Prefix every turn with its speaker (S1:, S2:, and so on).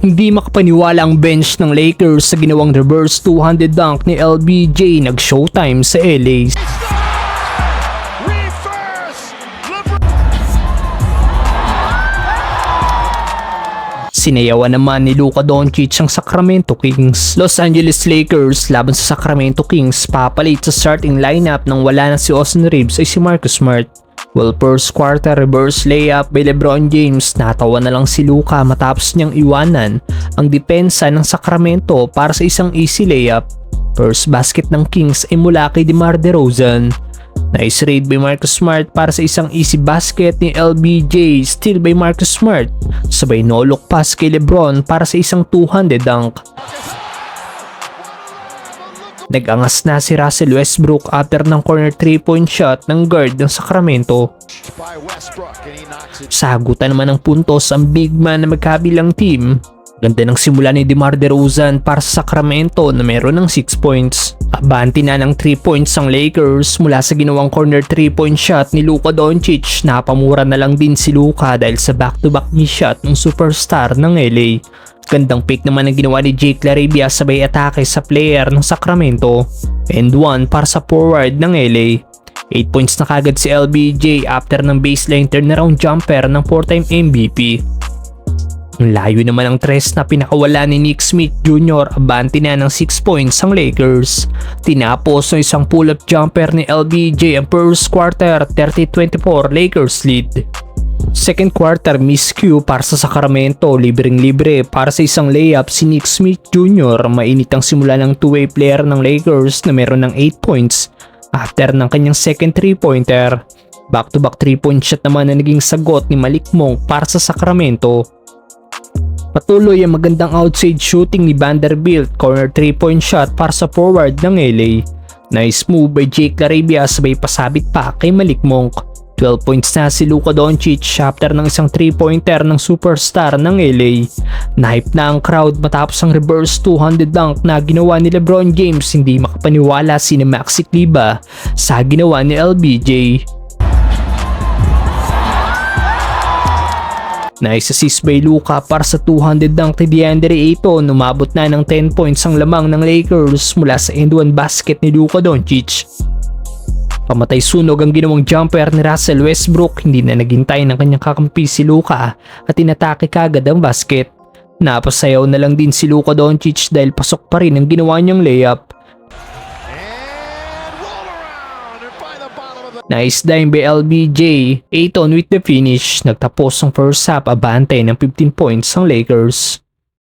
S1: Hindi makapaniwala ang bench ng Lakers sa ginawang reverse two-handed dunk ni LBJ. Nag-showtime sa LA. Sinayawan naman ni Luka Doncic ang Sacramento Kings. Los Angeles Lakers laban sa Sacramento Kings, papalit sa starting lineup nang wala na si Austin Reeves ay si Marcus Smart. Well, first quarter reverse layup by LeBron James, natawa na lang si Luka matapos niyang iwanan ang depensa ng Sacramento para sa isang easy layup. First basket ng Kings ay mula kay DeMar DeRozan. Nice raid by Marcus Smart para sa isang easy basket ni LBJ, steal by Marcus Smart. Sabay no-look pass kay LeBron para sa isang two-handed dunk. Nag-angas na si Russell Westbrook after ng corner 3-point shot ng guard ng Sacramento. Sagutan naman ng puntos ang big man na magkabilang team. Ganda ng simula ni DeMar DeRozan para sa Sacramento na meron ng 6 points. Abante na ng 3 points ang Lakers mula sa ginawang corner 3-point shot ni Luka Doncic. Napamura na lang din si Luka dahil sa back-to-back ni shot ng superstar ng LA. Gandang pick naman ang ginawa ni Jake LaRavia sabay atake sa player ng Sacramento. And 1 para sa forward ng LA. 8 points na kagad si LBJ after ng baseline turnaround jumper ng 4-time MVP. Ang layo naman ang tres na pinakawala ni Nick Smith Jr. Abante na ng 6 points ang Lakers. Tinapos ng isang pull-up jumper ni LBJ ang first quarter, 30-24 Lakers lead. Second quarter miscue para sa Sacramento, libreng-libre para sa isang layup si Nick Smith Jr. Mainit ang simula ng two-way player ng Lakers na meron ng 8 points after ng kanyang second 3-pointer. Back-to-back 3-point shot naman na naging sagot ni Malik Monk para sa Sacramento. Patuloy ang magandang outside shooting ni Vanderbilt, corner 3-point shot para sa forward ng LA. Nice move by Jake LaRavia sabay pasabit pa kay Malik Monk. 12 points na si Luka Doncic after ng isang 3-pointer ng superstar ng LA. Nahype na ang crowd matapos ang reverse two-handed dunk na ginawa ni LeBron James. Hindi makapaniwala si Maxi Kleber sa ginawa ni LBJ. Nice assist by Luka para sa two-handed dunk ni DeAndre Ayton. Umabot na ng 10 points ang lamang ng Lakers mula sa end-one basket ni Luka Doncic. Pamatay sunog ang ginawang jumper ni Russell Westbrook. Hindi na naghintay ng kanyang kakampi si Luka at inatake kagad ang basket. Napasayaw na lang din si Luka Doncic dahil pasok pa rin ang ginawa niyang layup. Nice dime by LBJ. Ayton with the finish. Nagtapos ang first half abante ng 15 points ang Lakers.